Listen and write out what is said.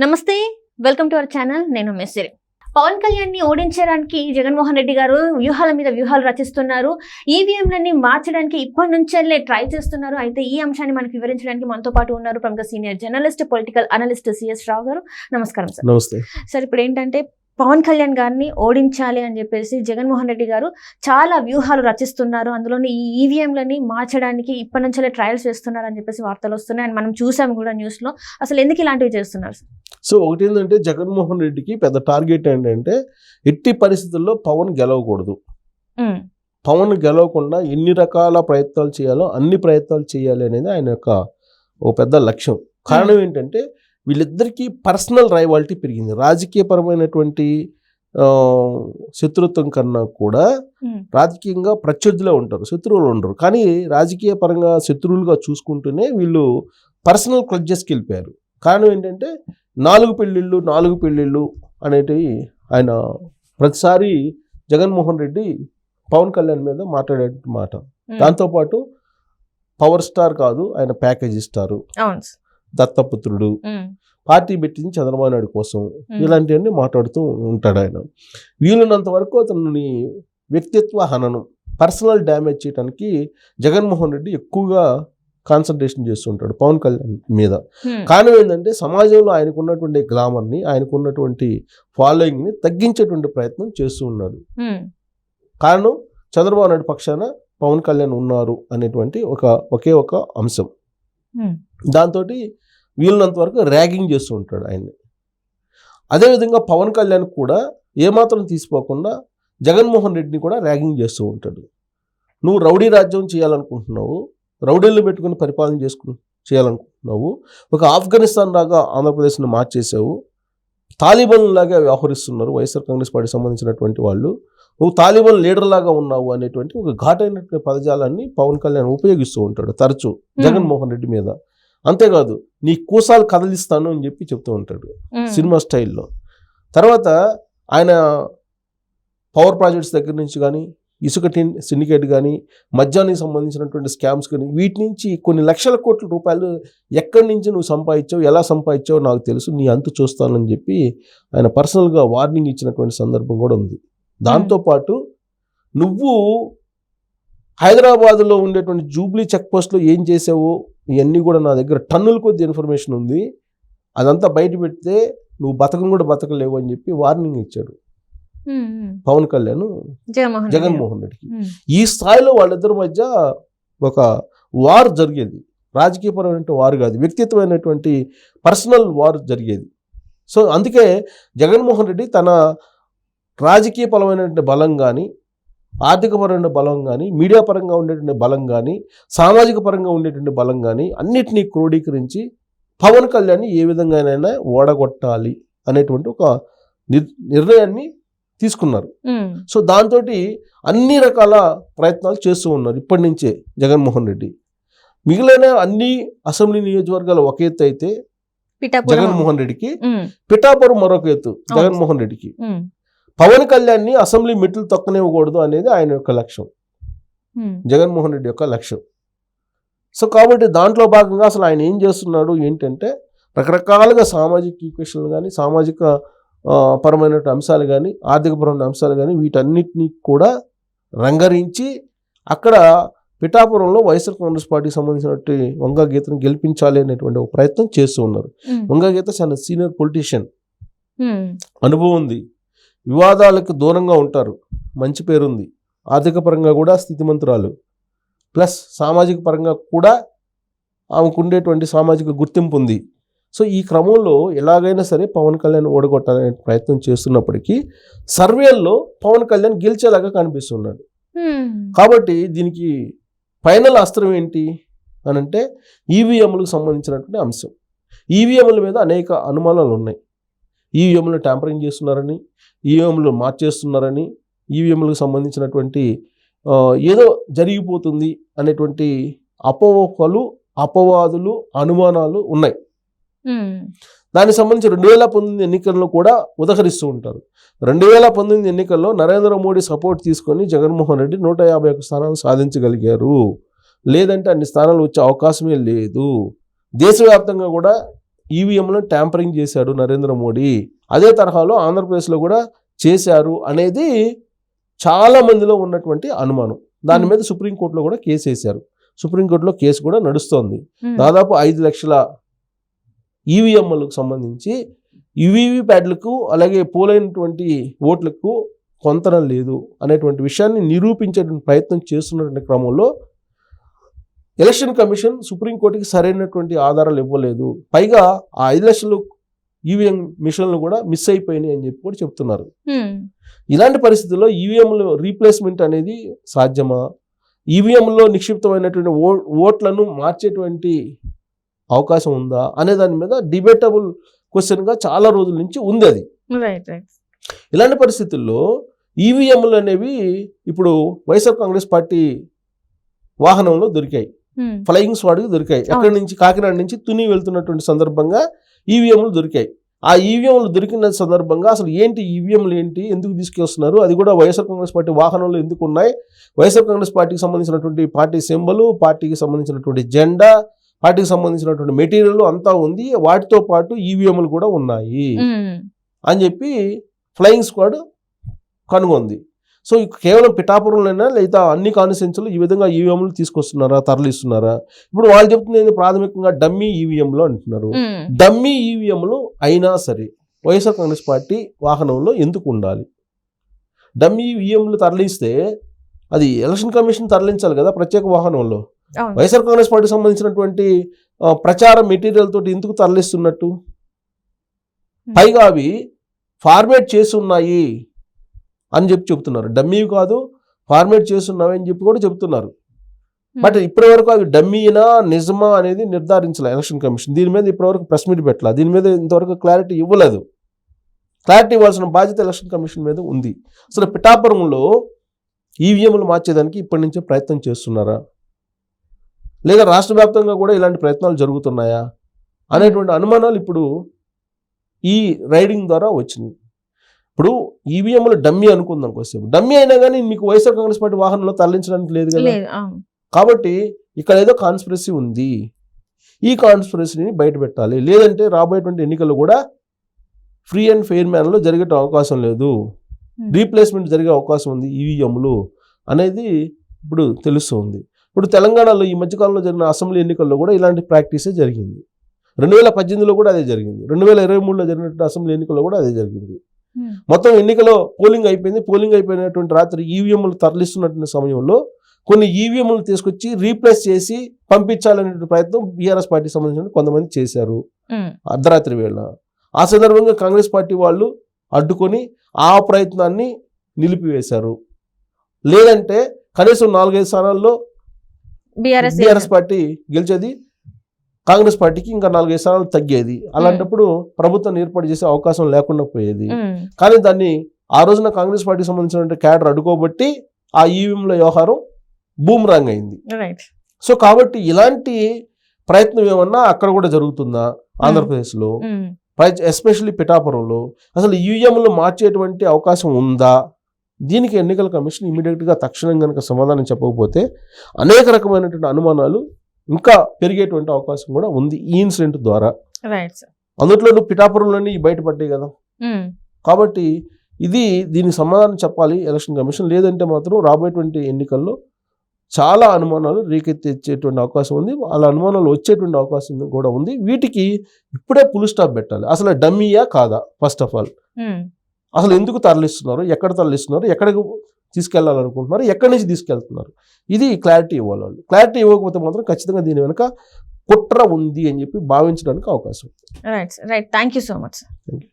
నమస్తే, welcome to our channel. నేను మెస్సిరి. పవన్ కళ్యాణ్ ని ఓడించడానికి జగన్మోహన్ రెడ్డి గారు వ్యూహాల మీద వ్యూహాలు రచిస్తున్నారు. ఈవీఎంలన్నీ మార్చడానికి ఇప్పటి నుంచే ట్రై చేస్తున్నారు. అయితే ఈ అంశాన్ని మనకు వివరించడానికి మనతో పాటు ఉన్నారు ప్రముఖ senior journalist, political analyst CS Rao garu. నమస్కారం సార్. నమస్తే సార్, ఇప్పుడు ఏంటంటే పవన్ కళ్యాణ్ గారిని ఓడించాలి అని చెప్పేసి జగన్మోహన్ రెడ్డి గారు చాలా వ్యూహాలు రచిస్తున్నారు. అందులోని ఈ ఈవీఎంలని మార్చడానికి ఇప్పటి నుంచే ట్రయల్స్ చేస్తున్నారు అని చెప్పేసి వార్తలు వస్తున్నాయి. అండ్ మనం చూసాం కూడా న్యూస్ లో. అసలు ఎందుకు ఇలాంటివి చేస్తున్నారు సార్? సో ఒకటి ఏంటంటే జగన్మోహన్ రెడ్డికి పెద్ద టార్గెట్ ఏంటంటే ఎట్టి పరిస్థితుల్లో పవన్ గెలవకూడదు. పవన్ గెలవకుండా ఎన్ని రకాల ప్రయత్నాలు చేయాలో అన్ని ప్రయత్నాలు చేయాలి అనేది ఆయన యొక్క ఒక పెద్ద లక్ష్యం. కారణం ఏంటంటే వీళ్ళిద్దరికీ పర్సనల్ రైవాలిటీ పెరిగింది. రాజకీయపరమైనటువంటి శత్రుత్వం కన్నా కూడా రాజకీయంగా ప్రత్యర్థులే ఉంటారు, శత్రువులు ఉండరు. కానీ రాజకీయ పరంగా శత్రువులుగా చూసుకుంటూనే వీళ్ళు పర్సనల్ క్లడ్జెస్కి వెళ్ళిపోయారు. కారణం ఏంటంటే 4 పెళ్ళిళ్ళు అనేటివి ఆయన ప్రతిసారి జగన్మోహన్ రెడ్డి పవన్ కళ్యాణ్ మీద మాట్లాడే మాట. దాంతోపాటు పవర్ స్టార్ కాదు, ఆయన ప్యాకేజ్ ఇస్తారు, దత్తపుత్రుడు, పార్టీ పెట్టింది చంద్రబాబు నాయుడు కోసం, ఇలాంటివన్నీ మాట్లాడుతూ ఉంటాడు ఆయన. వీలున్నంత వరకు అతన్ని వ్యక్తిత్వ హననం, పర్సనల్ డ్యామేజ్ చేయడానికి జగన్మోహన్ రెడ్డి ఎక్కువగా కాన్సన్ట్రేషన్ చేస్తుంటాడు పవన్ కళ్యాణ్ మీద. కారణం ఏంటంటే సమాజంలో ఆయనకున్నటువంటి గ్లామర్ని, ఆయనకున్నటువంటి ఫాలోయింగ్ని తగ్గించేటువంటి ప్రయత్నం చేస్తూ ఉన్నాడు. కారణం చంద్రబాబు నాయుడు పక్షాన పవన్ కళ్యాణ్ ఉన్నారు అనేటువంటి ఒకే ఒక అంశం. దాంతో వీళ్ళనంత వరకు ర్యాగింగ్ చేస్తూ ఉంటాడు ఆయన్ని. అదేవిధంగా పవన్ కళ్యాణ్ కూడా ఏమాత్రం తీసిపోకుండా జగన్మోహన్ రెడ్డిని కూడా ర్యాగింగ్ చేస్తూ ఉంటాడు. నువ్వు రౌడీ రాజ్యం చేయాలనుకుంటున్నావు, రౌడీలను పెట్టుకుని పరిపాలన చేయాలనుకుంటున్నావు, ఒక ఆఫ్ఘనిస్తాన్ లాగా ఆంధ్రప్రదేశ్ని మార్చేసావు, తాలిబాన్ లాగా వ్యవహరిస్తున్నారు వైఎస్ఆర్ కాంగ్రెస్ పార్టీకి సంబంధించినటువంటి వాళ్ళు, నువ్వు తాలిబాన్ లీడర్ లాగా ఉన్నావు అనేటువంటి ఒక ఘాటైనటువంటి పదజాలాన్ని పవన్ కళ్యాణ్ ఉపయోగిస్తూ ఉంటాడు తరచూ జగన్మోహన్ రెడ్డి మీద. అంతేకాదు నీ కూసాలు కదిలిస్తాను అని చెప్పి చెప్తూ ఉంటాడు సినిమా స్టైల్లో. తర్వాత ఆయన పవర్ ప్రాజెక్ట్స్ దగ్గర నుంచి కానీ, ఇసుక సిండికేట్ కానీ, మద్యానికి సంబంధించినటువంటి స్కామ్స్ కానీ, వీటి నుంచి కొన్ని లక్షల కోట్ల రూపాయలు ఎక్కడి నుంచి నువ్వు సంపాదించావు, ఎలా సంపాదించావు నాకు తెలుసు, నీ అంతు చూస్తానని చెప్పి ఆయన పర్సనల్గా వార్నింగ్ ఇచ్చినటువంటి సందర్భం కూడా ఉంది. దాంతోపాటు నువ్వు హైదరాబాద్లో ఉండేటువంటి జూబ్లీ చెక్ పోస్ట్లో ఏం చేసావో ఇవన్నీ కూడా నా దగ్గర టన్నుల కొద్ది ఇన్ఫర్మేషన్ ఉంది, అదంతా బయట పెడితే నువ్వు కూడా బతకలేవు అని చెప్పి వార్నింగ్ ఇచ్చాడు పవన్ కళ్యాణ్ జగన్మోహన్ రెడ్డికి. ఈ స్థాయిలో వాళ్ళిద్దరి మధ్య ఒక వార్ జరిగేది, రాజకీయపరమైన వార్ కాదు, వ్యక్తిత్వమైనటువంటి పర్సనల్ వార్ జరిగేది. సో అందుకే జగన్మోహన్ రెడ్డి తన రాజకీయ పరమైనటువంటి బలం కానీ, ఆర్థికపరమైన బలం కానీ, మీడియా పరంగా ఉండేటువంటి బలం కానీ, సామాజిక పరంగా ఉండేటువంటి బలం కానీ అన్నిటినీ క్రోడీకరించి పవన్ కళ్యాణ్ని ఏ విధంగానైనా ఓడగొట్టాలి అనేటువంటి ఒక నిర్ణయాన్ని తీసుకున్నారు. సో దాంతో అన్ని రకాల ప్రయత్నాలు చేస్తూ ఉన్నారు ఇప్పటి నుంచే జగన్మోహన్ రెడ్డి. మిగిలిన అన్ని అసెంబ్లీ నియోజకవర్గాలు ఒక ఎత్తు అయితే జగన్మోహన్ రెడ్డికి, పిఠాపురం మరొక ఎత్తు జగన్మోహన్ రెడ్డికి. పవన్ కళ్యాణ్ని అసెంబ్లీ మెట్లు తొక్కనివ్వకూడదు అనేది ఆయన యొక్క లక్ష్యం, జగన్మోహన్ రెడ్డి యొక్క లక్ష్యం. సో కాబట్టి దాంట్లో భాగంగా అసలు ఆయన ఏం చేస్తున్నాడు ఏంటంటే రకరకాలుగా సామాజిక ఈక్వేషన్లు కానీ, సామాజిక పరమైన అంశాలు కానీ, ఆర్థికపరమైన అంశాలు కానీ, వీటన్నిటినీ కూడా రంగరించి అక్కడ పిఠాపురంలో వైఎస్ఆర్ కాంగ్రెస్ పార్టీకి సంబంధించినటువంటి వంగా గీతను గెలిపించాలి అనేటువంటి ఒక ప్రయత్నం చేస్తూ ఉన్నారు. వంగా గీత చాలా సీనియర్ పొలిటీషియన్, అనుభవం ఉంది, వివాదాలకు దూరంగా ఉంటారు, మంచి పేరుంది, ఆర్థిక పరంగా కూడా స్థితిమంతురాలు, ప్లస్ సామాజిక పరంగా కూడా ఆమెకు ఉండేటువంటి సామాజిక గుర్తింపు ఉంది. సో ఈ క్రమంలో ఎలాగైనా సరే పవన్ కళ్యాణ్ ఓడగొట్టాలనే ప్రయత్నం చేస్తున్నప్పటికీ సర్వేల్లో పవన్ కళ్యాణ్ గెలిచేలాగా కనిపిస్తున్నాడు. కాబట్టి దీనికి ఫైనల్ అస్త్రం ఏంటి అని అంటే ఈవీఎంలకు సంబంధించినటువంటి అంశం. ఈవీఎంల మీద అనేక అనుమానాలు ఉన్నాయి. ఈవీఎంలు ట్యాంపరింగ్ చేస్తున్నారని, ఈవీఎంలు మార్చేస్తున్నారని, ఈవీఎంలకు సంబంధించినటువంటి ఏదో జరిగిపోతుంది అనేటువంటి అపోహలు, అపవాదులు, అనుమానాలు ఉన్నాయి. దానికి సంబంధించి 2019 ఎన్నికల్లో కూడా ఉదహరిస్తూ ఉంటారు. 2019 ఎన్నికల్లో నరేంద్ర మోడీ సపోర్ట్ తీసుకొని జగన్మోహన్ రెడ్డి 151 స్థానాలు సాధించగలిగారు, లేదంటే అన్ని స్థానాలు వచ్చే అవకాశమే లేదు. దేశవ్యాప్తంగా కూడా ఈవీఎంలను ట్యాంపరింగ్ చేశాడు నరేంద్ర మోడీ, అదే తరహాలో ఆంధ్రప్రదేశ్లో కూడా చేశారు అనేది చాలా మందిలో ఉన్నటువంటి అనుమానం. దాని మీద సుప్రీంకోర్టులో కూడా కేసు వేశారు. సుప్రీంకోర్టులో కేసు కూడా నడుస్తోంది. దాదాపు 5 లక్షల ఈవీఎంలకు సంబంధించి యువీవీ ప్యాడ్లకు అలాగే పోలైనటువంటి ఓట్లకు పొంతన లేదు అనేటువంటి విషయాన్ని నిరూపించేటువంటి ప్రయత్నం చేస్తున్నటువంటి క్రమంలో ఎలక్షన్ కమిషన్ సుప్రీంకోర్టుకి సరైనటువంటి ఆధారాలు ఇవ్వలేదు. పైగా ఆ 5 లక్షలు ఈవీఎం మిషన్లు కూడా మిస్ అయిపోయినాయి అని చెప్పి కూడా చెప్తున్నారు. ఇలాంటి పరిస్థితుల్లో ఈవీఎంలు రీప్లేస్మెంట్ అనేది సాధ్యమా? ఈవీఎంలో నిక్షిప్తమైనటువంటి ఓట్లను మార్చేటువంటి అవకాశం ఉందా అనే దాని మీద డిబేటబుల్ క్వశ్చన్గా చాలా రోజుల నుంచి ఉంది అది. ఇలాంటి పరిస్థితుల్లో ఈవీఎంలు అనేవి ఇప్పుడు వైఎస్ఆర్ కాంగ్రెస్ పార్టీ వాహనంలో దొరికాయి, ఫ్లయింగ్ స్క్వాడ్కి దొరికాయి. ఎక్కడి నుంచి? కాకినాడ నుంచి తుని వెళ్తున్నటువంటి సందర్భంగా ఈవీఎంలు దొరికాయి. ఆ ఈవీఎంలు దొరికిన సందర్భంగా అసలు ఏంటి ఈవీఎంలు ఏంటి, ఎందుకు తీసుకొస్తున్నారు, అది కూడా వైఎస్ఆర్ కాంగ్రెస్ పార్టీ వాహనంలో ఎందుకు ఉన్నాయి, వైఎస్ఆర్ కాంగ్రెస్ పార్టీకి సంబంధించినటువంటి పార్టీ సింబల్, పార్టీకి సంబంధించినటువంటి జెండా, పార్టీకి సంబంధించినటువంటి మెటీరియల్ అంతా ఉంది, వాటితో పాటు ఈవీఎంలు కూడా ఉన్నాయి అని చెప్పి ఫ్లయింగ్ స్క్వాడ్ కనుగొంది. సో కేవలం పిఠాపురంలోనే లేదా అన్ని కాన్స్టిట్యుయెన్సీలు ఈ విధంగా ఈవీఎంలు తీసుకొస్తున్నారా, తరలిస్తున్నారా? ఇప్పుడు వాళ్ళు చెప్తుంది ప్రాథమికంగా డమ్మీ ఈవీఎంలు అంటున్నారు. డమ్మీ ఈవీఎంలు అయినా సరే వైఎస్ఆర్ కాంగ్రెస్ పార్టీ వాహనంలో ఎందుకు ఉండాలి? డమ్మీ ఈవీఎంలు తరలిస్తే అది ఎలక్షన్ కమిషన్ తరలించాలి కదా ప్రత్యేక వాహనంలో. వైఎస్ఆర్ కాంగ్రెస్ పార్టీకి సంబంధించినటువంటి ప్రచార మెటీరియల్ తోటి ఎందుకు తరలిస్తున్నట్టు? పైగా అవి ఫార్మేట్ చేసి ఉన్నాయి అని చెప్పి చెప్తున్నారు. డమ్మీ కాదు, ఫార్మేట్ చేస్తున్నాయి అని చెప్పి కూడా చెప్తున్నారు. బట్ ఇప్పటి వరకు అవి డమ్మీనా నిజమా అనేది నిర్ధారించాలి ఎలక్షన్ కమిషన్. దీని మీద ఇప్పటివరకు ప్రెస్ మీట్ పెట్టాల, దీని మీద ఇంతవరకు క్లారిటీ ఇవ్వలేదు. క్లారిటీ ఇవ్వాల్సిన బాధ్యత ఎలక్షన్ కమిషన్ మీద ఉంది. అసలు పిఠాపురంలో ఈవీఎంలు మార్చేదానికి ఇప్పటి నుంచే ప్రయత్నం చేస్తున్నారా, లేదా రాష్ట్ర వ్యాప్తంగా కూడా ఇలాంటి ప్రయత్నాలు జరుగుతున్నాయా అనేటువంటి అనుమానాలు ఇప్పుడు ఈ రైడింగ్ ద్వారా వచ్చినాయి. ఇప్పుడు ఈవీఎంలు డమ్మీ అనుకుందాం కొద్దిసేపు, డమ్మీ అయినా కానీ మీకు వైఎస్ఆర్ కాంగ్రెస్ పార్టీ వాహనంలో తరలించడానికి లేదు కదా. కాబట్టి ఇక్కడ ఏదో కాన్స్పిరసీ ఉంది, ఈ కాన్స్పిరసీని బయట పెట్టాలి. లేదంటే రాబోయేటువంటి ఎన్నికలు కూడా ఫ్రీ అండ్ ఫెయిర్ మ్యాన్లో జరిగే అవకాశం లేదు, రీప్లేస్మెంట్ జరిగే అవకాశం ఉంది ఈవీఎంలు అనేది ఇప్పుడు తెలుస్తుంది. ఇప్పుడు తెలంగాణలో ఈ మధ్యకాలంలో జరిగిన అసెంబ్లీ ఎన్నికల్లో కూడా ఇలాంటి ప్రాక్టీసే జరిగింది. 2018లో కూడా అదే జరిగింది, 2023లో జరిగినటువంటి అసెంబ్లీ ఎన్నికల్లో కూడా అదే జరిగింది. మొత్తం ఎన్నికలో పోలింగ్ అయిపోయింది. పోలింగ్ అయిపోయినటువంటి రాత్రి ఈవీఎంలు తరలిస్తున్నటువంటి సమయంలో కొన్ని ఈవీఎంలు తీసుకొచ్చి రీప్లేస్ చేసి పంపించాలనే ప్రయత్నం బీఆర్ఎస్ పార్టీకి సంబంధించిన కొంతమంది చేశారు అర్ధరాత్రి వేళ. ఆ సందర్భంగా కాంగ్రెస్ పార్టీ వాళ్ళు అడ్డుకొని ఆ ప్రయత్నాన్ని నిలిపివేశారు. లేదంటే కనీసం 4-5 స్థానాల్లో బీఆర్ఎస్ పార్టీ గెలిచేది, కాంగ్రెస్ పార్టీకి ఇంకా 4-5 స్థానాలు తగ్గేది. అలాంటప్పుడు ప్రభుత్వాన్ని ఏర్పాటు చేసే అవకాశం లేకుండా పోయేది. కానీ దాన్ని ఆ రోజున కాంగ్రెస్ పార్టీకి సంబంధించిన క్యాడర్ అడ్డుకోబట్టి ఆ ఈవీఎంల వ్యవహారం బూమ్రాంగ్ అయింది. సో కాబట్టి ఇలాంటి ప్రయత్నం ఏమన్నా అక్కడ కూడా జరుగుతుందా ఆంధ్రప్రదేశ్లో, ఎస్పెషల్లీ పిఠాపురంలో? అసలు ఈవీఎంలు మార్చేటువంటి అవకాశం ఉందా? దీనికి ఎన్నికల కమిషన్ ఇమీడియట్గా తక్షణం కనుక సమాధానం చెప్పకపోతే అనేక రకమైనటువంటి అనుమానాలు ఇంకా పెరిగేటువంటి అవకాశం కూడా ఉంది ఈ ఇన్సిడెంట్ ద్వారా. అందుట్లో నువ్వు పిఠాపురంలోని బయటపడ్డాయి కదా. కాబట్టి దీనికి సమాధానం చెప్పాలి ఎలక్షన్ కమిషన్. లేదంటే మాత్రం రాబోయేటువంటి ఎన్నికల్లో చాలా అనుమానాలు రేకెత్తేటువంటి అవకాశం ఉంది, అలా అనుమానాలు వచ్చేటువంటి అవకాశం కూడా ఉంది. వీటికి ఇప్పుడే ఫుల్ స్టాప్ పెట్టాలి. అసలు డమ్మీయా కాదా? ఫస్ట్ ఆఫ్ ఆల్ అసలు ఎందుకు తరలిస్తున్నారు, ఎక్కడ తరలిస్తున్నారు, ఎక్కడికి తీసుకెళ్లాలనుకుంటున్నారు, ఎక్కడి నుంచి తీసుకెళ్తున్నారు, ఇది క్లారిటీ ఇవ్వాలి వాళ్ళు. క్లారిటీ ఇవ్వకపోతే మాత్రం ఖచ్చితంగా దీని వెనుక కుట్ర ఉంది అని చెప్పి భావించడానికి అవకాశం. Right. Thank you so much. Thank you.